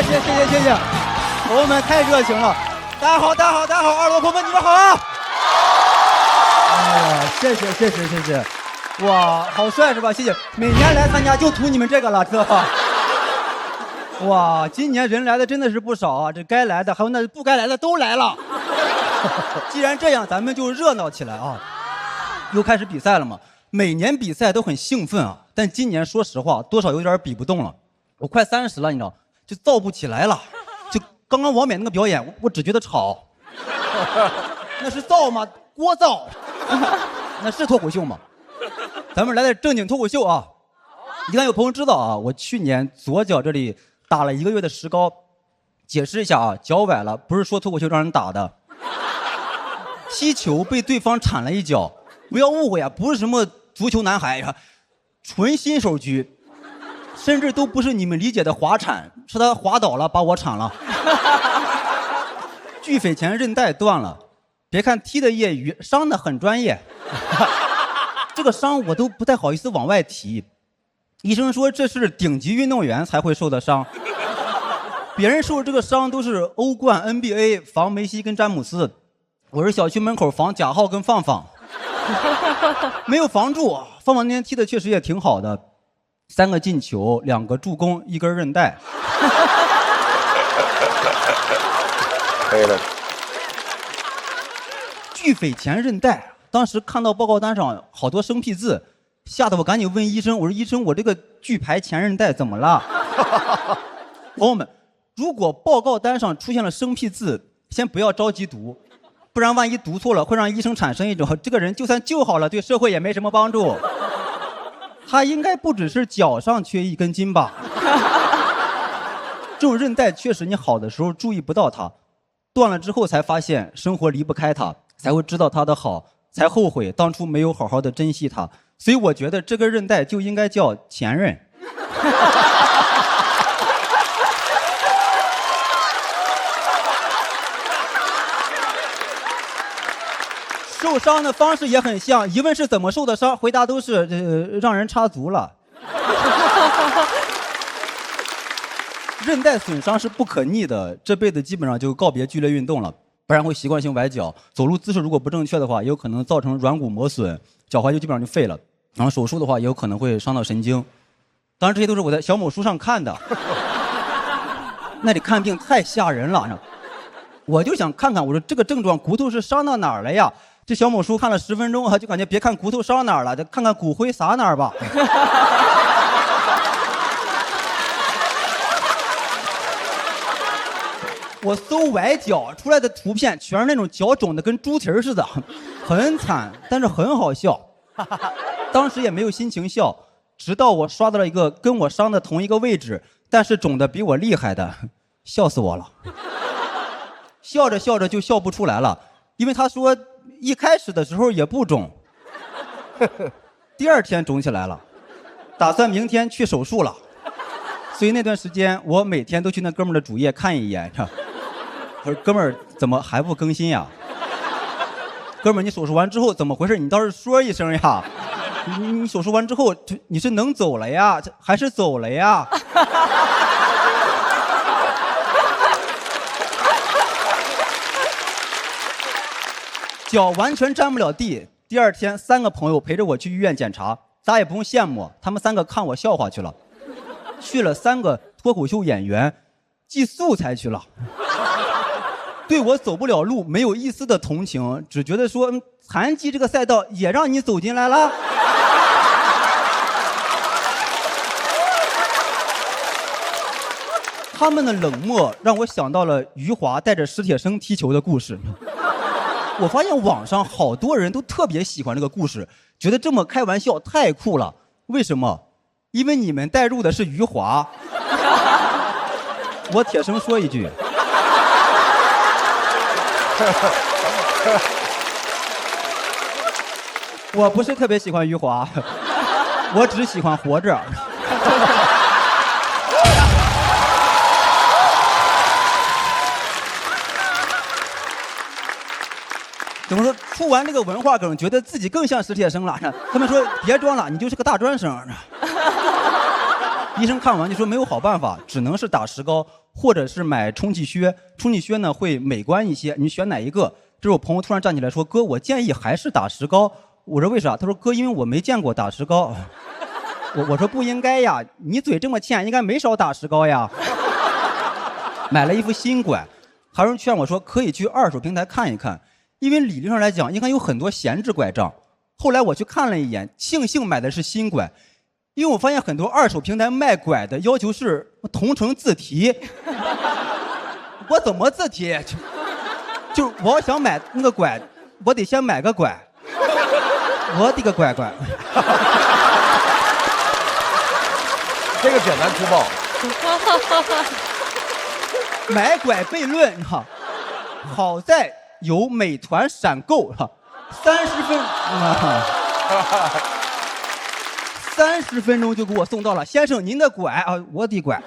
谢，朋友们太热情了，大家好，二楼朋友们你们好啊！哎呀，谢谢，哇，好帅是吧？谢谢，每年来参加就图你们这个了，知道吧？哇，今年人来的真的是不少啊，这该来的还有那不该来的都来了。既然这样，咱们就热闹起来啊！又开始比赛了嘛，每年比赛都很兴奋啊，但今年说实话，多少有点比不动了。我快30了，你知道，就造不起来了。就刚刚王冕那个表演，我只觉得吵。那是造吗？聒噪。那是脱口秀吗？咱们来点正经脱口秀啊！你看有朋友知道啊，我去年左脚这里打了1个月的石膏。解释一下啊，脚崴了，不是说脱口秀让人打的。踢球被对方铲了一脚，不要误会啊，不是什么足球男孩呀，纯新手局，甚至都不是你们理解的滑铲，是他滑倒了把我铲了。巨匪前韧带断了，别看踢的业余，伤的很专业。这个伤我都不太好意思往外提，医生说这是顶级运动员才会受的伤。别人受这个伤都是欧冠 NBA 防梅西跟詹姆斯，我是小区门口防贾浩跟放放。没有防住，放放那天踢的确实也挺好的，3个进球，2个助攻，1根韧带。可以了。巨匪前韧带，当时看到报告单上好多生僻字，吓得我赶紧问医生，我说医生，我这个巨排前韧带怎么了？朋友们，如果报告单上出现了生僻字，先不要着急读，不然万一读错了，会让医生产生一种这个人就算救好了，对社会也没什么帮助。他应该不只是脚上缺1根筋吧？这种韧带确实你好的时候注意不到它，断了之后才发现生活离不开它，才会知道它的好，才后悔当初没有好好的珍惜它。所以我觉得这根韧带就应该叫前任。受伤的方式也很像，疑问是怎么受的伤，回答都是让人插足了。韧带损伤是不可逆的，这辈子基本上就告别剧烈运动了，不然会习惯性崴脚。走路姿势如果不正确的话，也有可能造成软骨磨损，脚踝就基本上就废了。然后手术的话，也有可能会伤到神经。当然这些都是我在小某书上看的。那里看病太吓人了，我就想看看，我说这个症状骨头是伤到哪儿了呀？这小某书看了10分钟啊，就感觉别看骨头伤哪儿了，就看看骨灰撒哪儿吧。我搜崴脚出来的图片全是那种脚肿的跟猪蹄儿似的，很惨，但是很好笑。当时也没有心情笑，直到我刷到了一个跟我伤的同一个位置，但是肿的比我厉害的，笑死我了。笑着笑着就笑不出来了，因为他说一开始的时候也不肿，第2天肿起来了，打算明天去手术了。所以那段时间我每天都去那哥们儿的主页看一眼。我说哥们儿怎么还不更新呀？哥们儿你手术完之后怎么回事？你倒是说一声呀。你手术完之后你是能走了呀还是走了呀？脚完全沾不了地。第2天3个朋友陪着我去医院检查，咱也不用羡慕，他们3个看我笑话去了。去了3个脱口秀演员，寄素材去了。对我走不了路没有一丝的同情，只觉得说残疾这个赛道也让你走进来了。他们的冷漠让我想到了余华带着史铁生踢球的故事。我发现网上好多人都特别喜欢这个故事，觉得这么开玩笑太酷了。为什么？因为你们带入的是余华。我铁生说一句，我不是特别喜欢余华，我只喜欢活着。怎么说？出完这个文化梗，觉得自己更像史铁生了。他们说别装了，你就是个大专生。医生看完就说没有好办法，只能是打石膏，或者是买充气靴。充气靴呢会美观一些，你选哪一个？这时我朋友突然站起来说：“哥，我建议还是打石膏。”我说为啥？他说：“哥，因为我没见过打石膏。”我说不应该呀，你嘴这么欠，应该没少打石膏呀。买了一副新拐，还有人劝我说可以去二手平台看一看，因为理论上来讲应该有很多闲置拐杖。后来我去看了一眼，庆幸买的是新拐。因为我发现很多二手平台卖拐的要求是同城自提，我怎么自提？就我要想买那个拐，我得先买个拐。我的个乖乖！这个简单粗暴。买拐悖论哈，好在有美团闪购哈，30分30分钟就给我送到了。先生，您的拐啊，我的拐。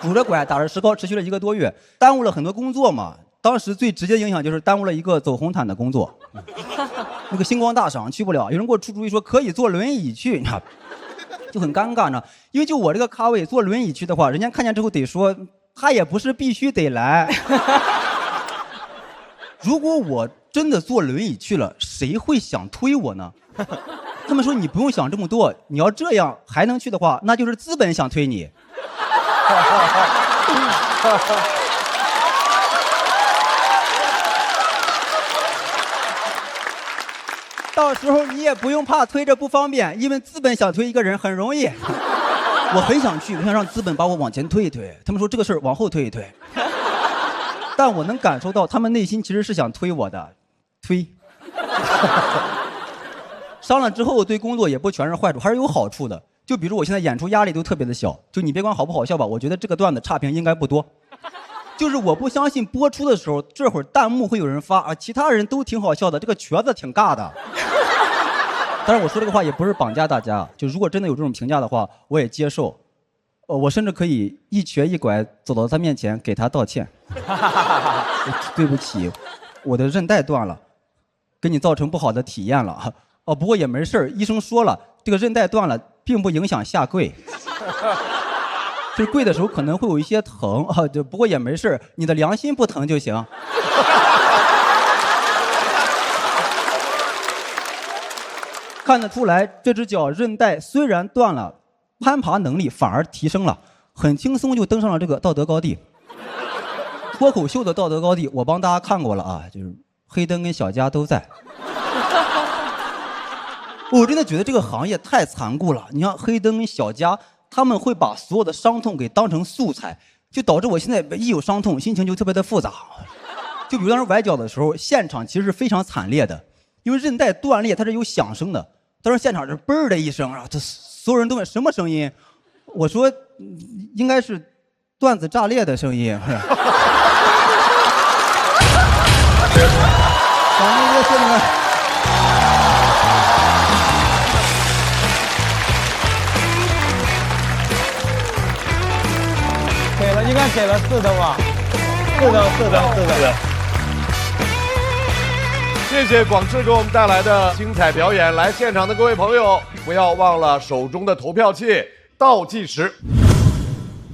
拄着拐打着石膏，持续了1个多月，耽误了很多工作嘛。当时最直接影响就是耽误了一个走红毯的工作，那个星光大赏去不了。有人给我出主意说可以坐轮椅去，就很尴尬呢。因为就我这个咖位，坐轮椅去的话，人家看见之后得说他也不是必须得来。如果我真的坐轮椅去了，谁会想推我呢？他们说你不用想这么多，你要这样还能去的话，那就是资本想推你。到时候你也不用怕推着不方便，因为资本想推一个人很容易。我很想去，我想让资本把我往前推一推。他们说这个事儿往后推一推，但我能感受到他们内心其实是想推我的，推。伤了之后对工作也不全是坏处，还是有好处的。就比如我现在演出压力都特别的小，就你别管好不好笑吧，我觉得这个段子差评应该不多。就是我不相信播出的时候，这会儿弹幕会有人发啊，其他人都挺好笑的，这个瘸子挺尬的。当然我说这个话也不是绑架大家，就如果真的有这种评价的话，我也接受。我甚至可以一瘸一拐走到他面前给他道歉。对不起，我的韧带断了，给你造成不好的体验了。哦，不过也没事，医生说了，这个韧带断了并不影响下跪。就是跪的时候可能会有一些疼啊，就不过也没事，你的良心不疼就行。看得出来，这只脚韧带虽然断了，攀爬能力反而提升了，很轻松就登上了这个道德高地。脱口秀的道德高地，我帮大家看过了啊，就是黑灯跟小佳都在。我真的觉得这个行业太残酷了。你像黑灯跟小佳，他们会把所有的伤痛给当成素材，就导致我现在一有伤痛，心情就特别的复杂。就比如当时崴脚的时候，现场其实是非常惨烈的，因为韧带断裂它是有响声的。当时现场是嘣儿的一声啊，这所有人都问什么声音，我说应该是段子炸裂的声音。感谢谢谢你们。给了，应该给了4灯吧，4灯。谢谢广智给我们带来的精彩表演。来现场的各位朋友，不要忘了手中的投票器，倒计时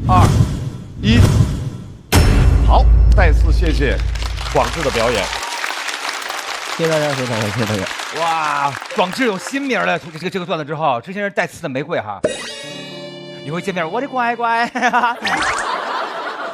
，2、1，好，再次谢谢广智的表演。谢谢大家，谢谢大家，谢谢大家。哇，广智有新名了，这个段子之后，之前是带刺的玫瑰哈，以后见面我的乖乖。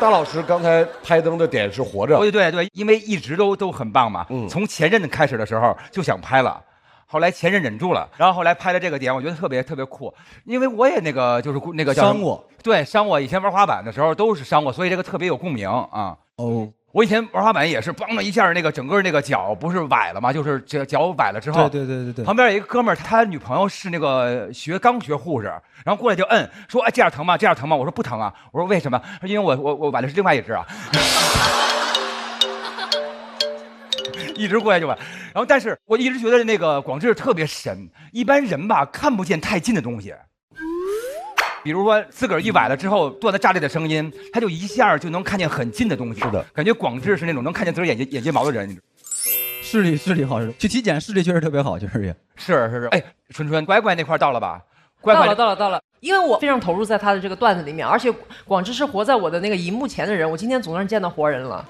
大老师刚才拍灯的点是活着，对，因为一直都很棒嘛。从前任开始的时候就想拍了，后来前任忍住了，然后后来拍了这个点，我觉得特别酷，因为我也那个就是那个叫伤过，对，伤过。以前玩滑板的时候都是伤过，所以这个特别有共鸣啊。哦。我以前玩滑板也是，梆的一下，那个整个那个脚不是崴了吗？就是脚崴了之后，对。旁边有一个哥们儿，他女朋友是那个刚学护士，然后过来就摁，说哎这样疼吗？这样疼吗？我说不疼啊。我说为什么？说因为我崴的是另外一只啊。一直过来就崴，然后但是我一直觉得那个广智特别神，一般人吧看不见太近的东西。比如说自个儿一崴了之后，段子炸裂的声音，他就一下就能看见很近的东西。是的，感觉广智是那种能看见自个儿眼睫毛的人。视力好，去体检视力确实特别好，就是也。是。哎，纯乖乖那块到了吧？乖乖到了。因为我非常投入在他的这个段子里面，而且广志是活在我的那个荧幕前的人，我今天总算见到活人了。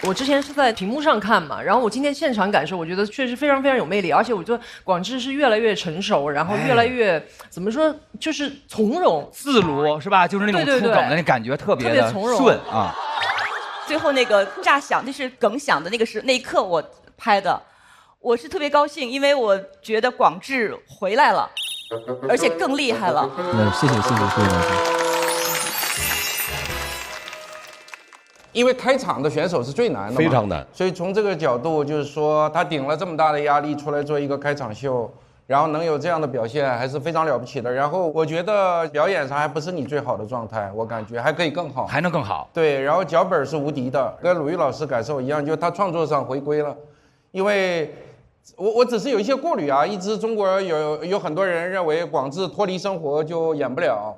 我之前是在屏幕上看嘛，然后我今天现场感受，我觉得确实非常非常有魅力，而且我觉得广志是越来越成熟，然后越来越怎么说，就是从容自如是吧？就是那种出梗的那感觉特别的从容顺啊。最后那个炸响，就是梗响的那一刻我拍的，我是特别高兴，因为我觉得广志回来了，而且更厉害了。谢谢老师。因为开场的选手是最难的嘛，非常难。所以从这个角度，就是说他顶了这么大的压力出来做一个开场秀，然后能有这样的表现，还是非常了不起的。然后我觉得表演上还不是你最好的状态，我感觉还可以更好，还能更好。对，然后脚本是无敌的，跟鲁豫老师感受一样，就是他创作上回归了。因为我只是有一些顾虑啊，一直中国有很多人认为广志脱离生活就演不了。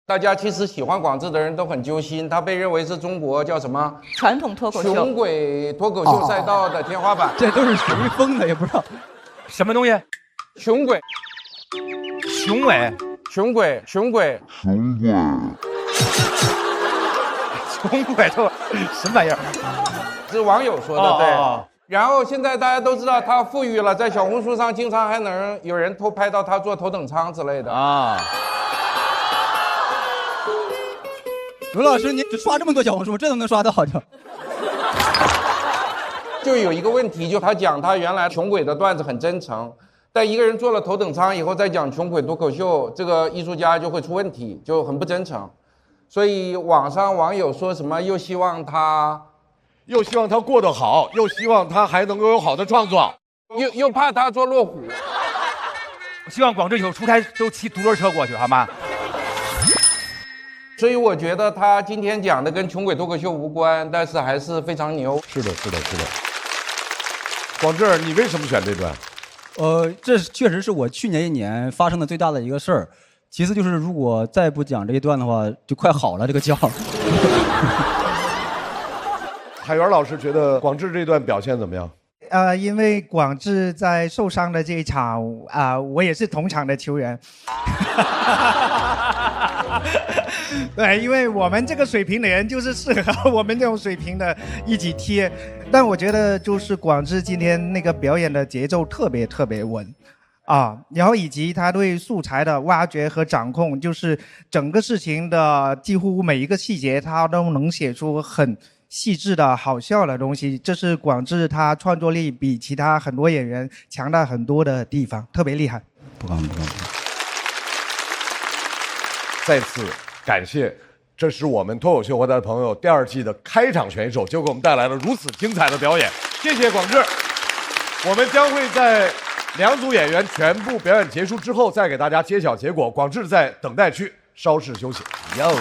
大家其实喜欢广志的人都很揪心，他被认为是中国叫什么传统脱口秀、穷鬼脱口秀赛道的天花板。这都是谁封的也不知道。什么东西？穷鬼，雄伟，穷鬼，穷鬼，雄鬼都什么玩意儿？这是网友说的，对。然后现在大家都知道他富裕了，在小红书上经常还能有人偷拍到他坐头等舱之类的啊。卢老师，你刷这么多小红书，这都能刷到就有一个问题，就他讲他原来穷鬼的段子很真诚，但一个人坐了头等舱以后再讲穷鬼脱口秀，这个艺术家就会出问题，就很不真诚。所以网上网友说什么又希望他过得好，又希望他还能够有好的创作，又怕他做落虎。希望广志以后出差都骑独轮车过去，好吗？所以我觉得他今天讲的跟穷鬼脱口秀无关，但是还是非常牛。是的。广志，你为什么选这段？这确实是我去年1年发生的最大的一个事儿。其次就是如果再不讲这一段的话，就快好了这个觉。海源老师觉得广志这段表现怎么样？因为广志在受伤的这一场我也是同场的球员。对，因为我们这个水平的人就是适合我们这种水平的一起贴。但我觉得就是广志今天那个表演的节奏特别稳然后以及他对素材的挖掘和掌控，就是整个事情的几乎每一个细节他都能写出很细致的好笑的东西，这是广志他创作力比其他很多演员强大很多的地方，特别厉害。不敢。再次感谢，这是我们脱口秀回来的朋友第2季的开场选手，就给我们带来了如此精彩的表演。谢谢广志，我们将会在2组演员全部表演结束之后再给大家揭晓结果。广志在等待区稍事休息。哟。